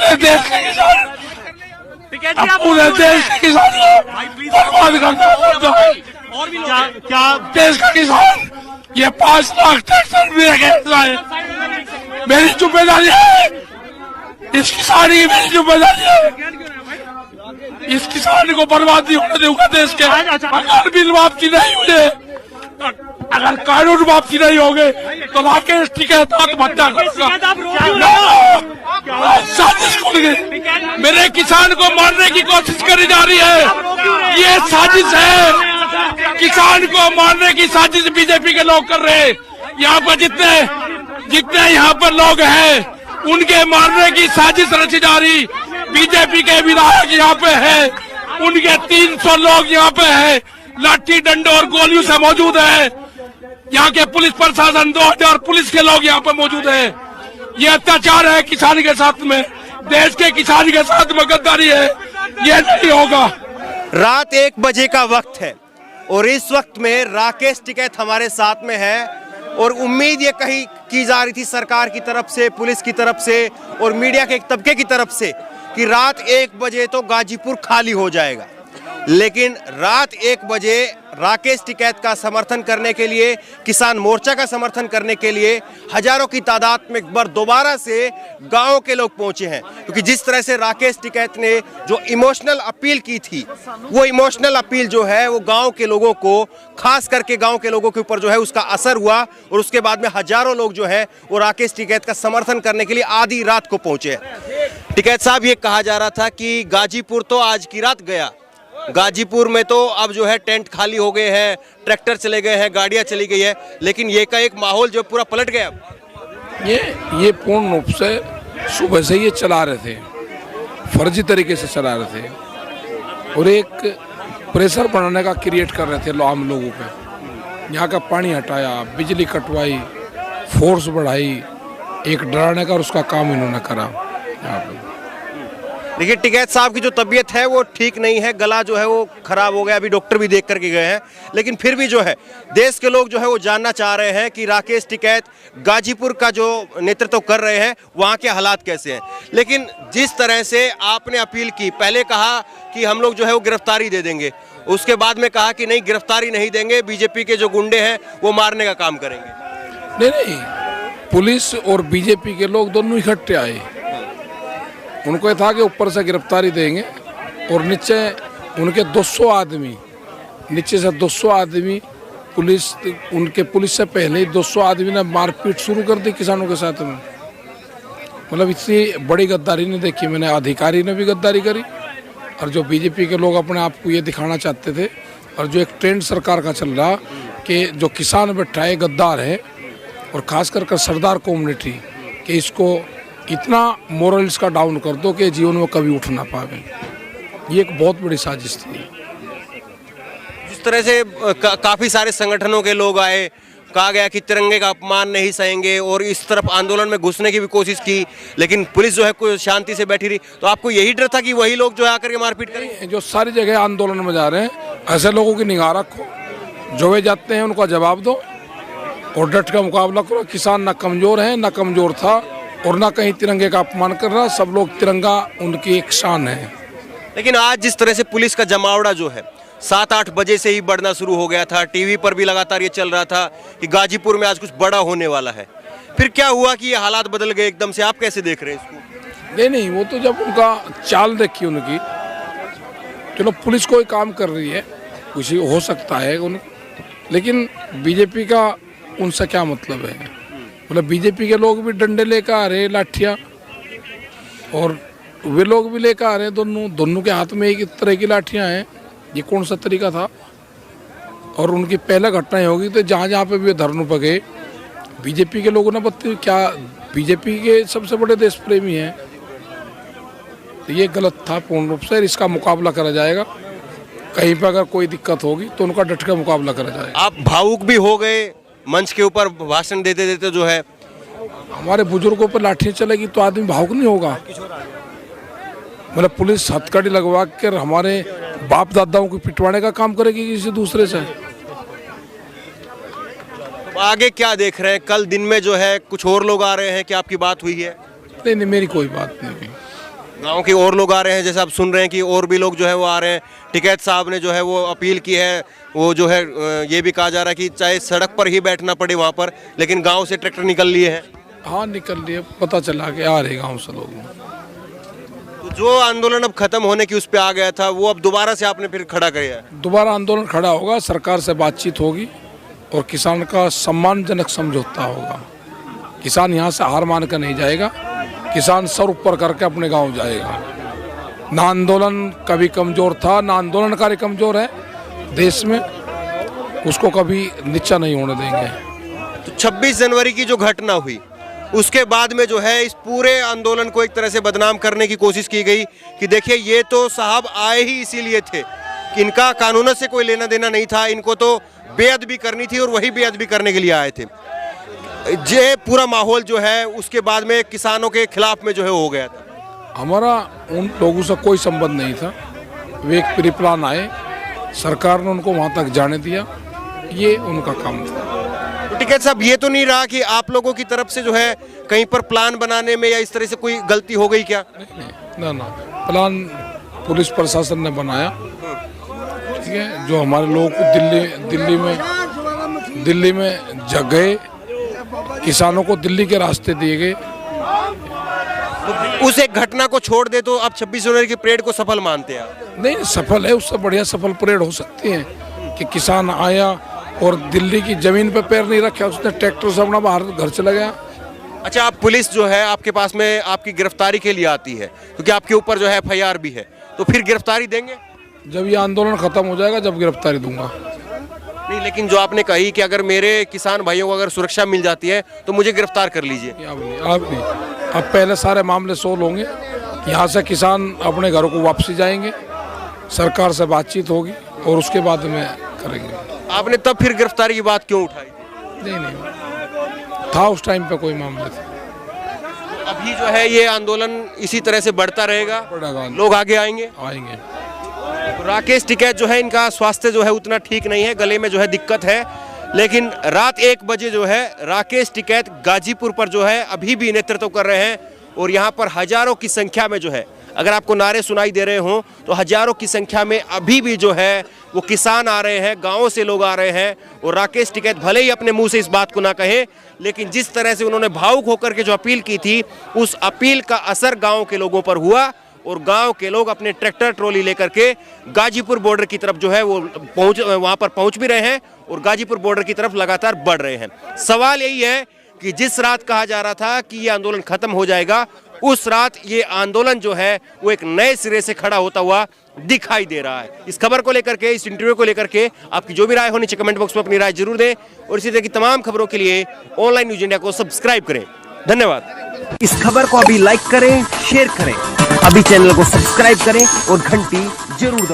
पूरे देश के किसान, पूरे देश के किसानों बर्बाद करता है। क्या देश का किसान ये 5 लाख ट्रैक्टर भी रखे, मेरी जिम्मेदारी है, इस किसान की मेरी जिम्मेदारी है। इस किसान को बर्बाद नहीं होने दूंगा देश के। अगर बिल वापसी नहीं हुए, अगर कानून वापसी नहीं होंगे तो राकेश टिकैत आत्महत्या करूंगा। साजिश खुल गई, मेरे किसान को मारने की कोशिश करी जा रही है। ये साजिश है, किसान को मारने की साजिश बीजेपी के लोग कर रहे हैं। यहाँ पर जितने यहाँ पर लोग हैं उनके मारने की साजिश रची जा रही। बीजेपी के विधायक यहाँ पे है, उनके 300 लोग यहाँ पे है, लाठी डंडे और गोलियों से मौजूद है। यहाँ के पुलिस प्रशासन 2000 पुलिस के लोग यहाँ पे मौजूद है। ये अत्याचार है किसान के साथ में, देश के किसान के साथ में गद्दारी है, ये नहीं होगा। रात 1 बजे का वक्त है और इस वक्त में राकेश टिकैत हमारे साथ में है और उम्मीद ये कही की जा रही थी सरकार की तरफ से, पुलिस की तरफ से और मीडिया के एक तबके की तरफ से कि रात 1 बजे तो गाजीपुर खाली हो जाएगा। लेकिन रात 1 बजे राकेश टिकैत का समर्थन करने के लिए, किसान मोर्चा का समर्थन करने के लिए हजारों की तादाद में एक बार दोबारा से गांव के लोग पहुंचे हैं। क्योंकि जिस तरह से राकेश टिकैत ने जो इमोशनल अपील की थी, वो इमोशनल अपील जो है वो गांव के लोगों को, खास करके गांव के लोगों के ऊपर जो है उसका असर हुआ और उसके बाद में हजारों लोग जो है वो राकेश टिकैत का समर्थन करने के लिए आधी रात को पहुंचे। टिकैत साहब, ये कहा जा रहा था कि गाजीपुर तो आज की रात गया, गाजीपुर में तो अब जो है टेंट खाली हो गए हैं, ट्रैक्टर चले गए हैं, गाड़ियां चली गई है, लेकिन ये का एक माहौल जो पूरा पलट गया। ये पूर्ण रूप से सुबह से ये चला रहे थे, फर्जी तरीके से चला रहे थे और एक प्रेशर बनाने का क्रिएट कर रहे थे आम लोगों पे। यहाँ का पानी हटाया, बिजली कटवाई, फोर्स बढ़ाई, एक डराने का और उसका काम इन्होंने करा। यहाँ पे देखिए, टिकैत साहब की जो तबीयत है वो ठीक नहीं है, गला जो है वो खराब हो गया, अभी डॉक्टर भी देख करके गए हैं। लेकिन फिर भी जो है देश के लोग जो है वो जानना चाह रहे हैं कि राकेश टिकैत गाजीपुर का जो नेतृत्व कर रहे हैं वहाँ के हालात कैसे हैं। लेकिन जिस तरह से आपने अपील की, पहले कहा कि हम लोग जो है वो गिरफ्तारी दे देंगे, उसके बाद में कहा कि नहीं गिरफ्तारी नहीं देंगे, बीजेपी के जो गुंडे हैं वो मारने का काम करेंगे। नहीं, पुलिस और बीजेपी के लोग दोनों इकट्ठे आए। उनको ये था कि ऊपर से गिरफ्तारी देंगे और नीचे उनके 200 आदमी, नीचे से 200 आदमी पुलिस, उनके पुलिस से पहले ही 200 आदमी ने मारपीट शुरू कर दी किसानों के साथ में। मतलब इतनी बड़ी गद्दारी नहीं देखी मैंने। अधिकारी ने भी गद्दारी करी और जो बीजेपी के लोग अपने आप को ये दिखाना चाहते थे और जो एक ट्रेंड सरकार का चल रहा कि जो किसान बैठाए गद्दार है और खास कर सरदार कम्युनिटी, कि इसको इतना मोरल इसका डाउन कर दो कि जीवन में कभी उठ ना पावे। ये एक बहुत बड़ी साजिश थी। जिस तरह से काफ़ी सारे संगठनों के लोग आए, कहा गया कि तिरंगे का अपमान नहीं सहेंगे और इस तरफ आंदोलन में घुसने की भी कोशिश की, लेकिन पुलिस जो है कोई शांति से बैठी रही। तो आपको यही डर था कि वही लोग जो है आकर के मारपीट करें? जो सारी जगह आंदोलन में जा रहे हैं, ऐसे लोगों की निगाह रखो, जो वे जाते हैं उनका जवाब दो और डट का मुकाबला करो। किसान ना कमज़ोर है, ना कमज़ोर था और ना कहीं तिरंगे का अपमान कर रहा। सब लोग, तिरंगा उनकी एक शान है। लेकिन आज जिस तरह से पुलिस का जमावड़ा जो है 7-8 बजे से ही बढ़ना शुरू हो गया था, टीवी पर भी लगातार ये चल रहा था कि गाजीपुर में आज कुछ बड़ा होने वाला है, फिर क्या हुआ कि ये हालात बदल गए एकदम से? आप कैसे देख रहे हैं इसको? नहीं, वो तो जब उनका चाल देखी उनकी, चलो पुलिस कोई काम कर रही है, कुछ हो सकता है लेकिन बीजेपी का उनसे क्या मतलब है? मतलब बीजेपी के लोग भी डंडे लेकर आ रहे, लाठियाँ, और वे लोग भी लेकर आ रहे हैं। दोनों के हाथ में एक तरह की लाठियाँ हैं। ये कौन सा तरीका था? और उनकी पहले घटनाएं होगी तो जहाँ जहाँ पे भी धरनों पर गए, बीजेपी के लोगों ने बताया क्या बीजेपी के सबसे बड़े देश प्रेमी हैं। तो ये गलत था पूर्ण रूप से। इसका मुकाबला करा जाएगा। कहीं पर अगर कोई दिक्कत होगी तो उनका डट कर मुकाबला करा जाएगा। आप भावुक भी हो गए मंच के ऊपर भाषण देते देते जो है। हमारे बुजुर्गों पर लाठी चलेगी तो आदमी भावुक नहीं होगा? मतलब पुलिस हथकड़ी लगवा कर हमारे बाप दादाओं को पिटवाने का काम करेगी किसी दूसरे से? आगे क्या देख रहे हैं? कल दिन में जो है कुछ और लोग आ रहे हैं, क्या आपकी बात हुई है? नहीं, मेरी कोई बात नहीं हुई। गांव के और लोग आ रहे हैं, जैसे आप सुन रहे हैं कि और भी लोग जो है वो आ रहे हैं। टिकैत साहब ने जो है वो अपील की है, वो जो है ये भी कहा जा रहा है कि चाहे सड़क पर ही बैठना पड़े वहाँ पर, लेकिन गांव से ट्रैक्टर निकल लिए हैं। हाँ निकल लिए, पता चला कि आ रहे गाँव से लोग। तो जो आंदोलन अब खत्म होने की उस पर आ गया था, वो अब दोबारा से आपने फिर खड़ा किया है। दोबारा आंदोलन खड़ा होगा, सरकार से बातचीत होगी और किसान का सम्मानजनक समझौता होगा। किसान यहाँ से हार मान कर नहीं जाएगा, किसान सर ऊपर करके अपने गांव जाएगा। ना आंदोलन कभी कमजोर था, ना आंदोलनकारी कमजोर है देश में, उसको कभी नीचा नहीं होने देंगे। तो 26 जनवरी की जो घटना हुई उसके बाद में जो है इस पूरे आंदोलन को एक तरह से बदनाम करने की कोशिश की गई कि देखिए ये तो साहब आए ही इसीलिए थे कि इनका कानून से कोई लेना देना नहीं था, इनको तो बेअदबी करनी थी और वही बेअदबी करने के लिए आए थे। ये पूरा माहौल जो है उसके बाद में किसानों के खिलाफ में जो है हो गया था। हमारा उन लोगों से कोई संबंध नहीं था, वे एक प्री प्लान आए, सरकार ने उनको वहाँ तक जाने दिया, ये उनका काम था। तो टिकैत साहब, ये तो नहीं रहा कि आप लोगों की तरफ से जो है कहीं पर प्लान बनाने में या इस तरह से कोई गलती हो गई क्या? नहीं, ना प्लान पुलिस प्रशासन ने बनाया, ठीक है। जो हमारे लोग दिल्ली में जग गए, किसानों को दिल्ली के रास्ते दिए गए। तो उस एक घटना को छोड़ दे तो आप 26 जनवरी की परेड को सफल मानते हैं? नहीं, सफल है, उससे बढ़िया सफल परेड हो सकती है कि किसान आया और दिल्ली की जमीन पे पैर नहीं रखा, उसने ट्रैक्टर से अपना बाहर घर चला गया। अच्छा, आप पुलिस जो है आपके पास में आपकी गिरफ्तारी के लिए आती है क्योंकि आपके ऊपर जो है FIR भी है, तो फिर गिरफ्तारी देंगे? जब ये आंदोलन खत्म हो जाएगा जब गिरफ्तारी दूंगा। नहीं, लेकिन जो आपने कही कि अगर मेरे किसान भाइयों को अगर सुरक्षा मिल जाती है तो मुझे गिरफ्तार कर लीजिए। अब नहीं, अब पहले सारे मामले सोल्व होंगे, यहाँ से किसान अपने घरों को वापसी जाएंगे, सरकार से बातचीत होगी और उसके बाद में करेंगे। आपने तब फिर गिरफ्तारी की बात क्यों उठाई? नहीं, था उस टाइम पे कोई मामले थे। अभी जो है ये आंदोलन इसी तरह से बढ़ता रहेगा, लोग आगे आएंगे। राकेश टिकैत जो है इनका स्वास्थ्य जो है उतना ठीक नहीं है, गले में जो है दिक्कत है, लेकिन रात 1 बजे जो है राकेश टिकैत गाजीपुर पर जो है अभी भी नेतृत्व कर रहे हैं और यहाँ पर हजारों की संख्या में जो है, अगर आपको नारे सुनाई दे रहे हों तो हजारों की संख्या में अभी भी जो है वो किसान आ रहे हैं, गाँव से लोग आ रहे हैं। और राकेश टिकैत भले ही अपने मुंह से इस बात को ना कहे, लेकिन जिस तरह से उन्होंने भावुक होकर के जो अपील की थी, उस अपील का असर गाँव के लोगों पर हुआ और गांव के लोग अपने ट्रैक्टर ट्रॉली लेकर के गाजीपुर बॉर्डर की तरफ जो है वो वहां पर पहुंच भी रहे हैं और गाजीपुर बॉर्डर की तरफ लगातार बढ़ रहे हैं। सवाल यही है कि जिस रात कहा जा रहा था कि ये आंदोलन खत्म हो जाएगा, उस रात ये आंदोलन जो है वो एक नए सिरे से खड़ा होता हुआ दिखाई दे रहा है। इस खबर को लेकर के, इस इंटरव्यू को लेकर के आपकी जो भी राय हो नीचे कमेंट बॉक्स में अपनी राय जरूर दें और इसी तरह की तमाम खबरों के लिए ऑनलाइन न्यूज इंडिया को सब्सक्राइब करें। धन्यवाद। इस खबर को अभी लाइक करें, शेयर करें, अभी चैनल को सब्सक्राइब करें और घंटी जरूर दबाएं।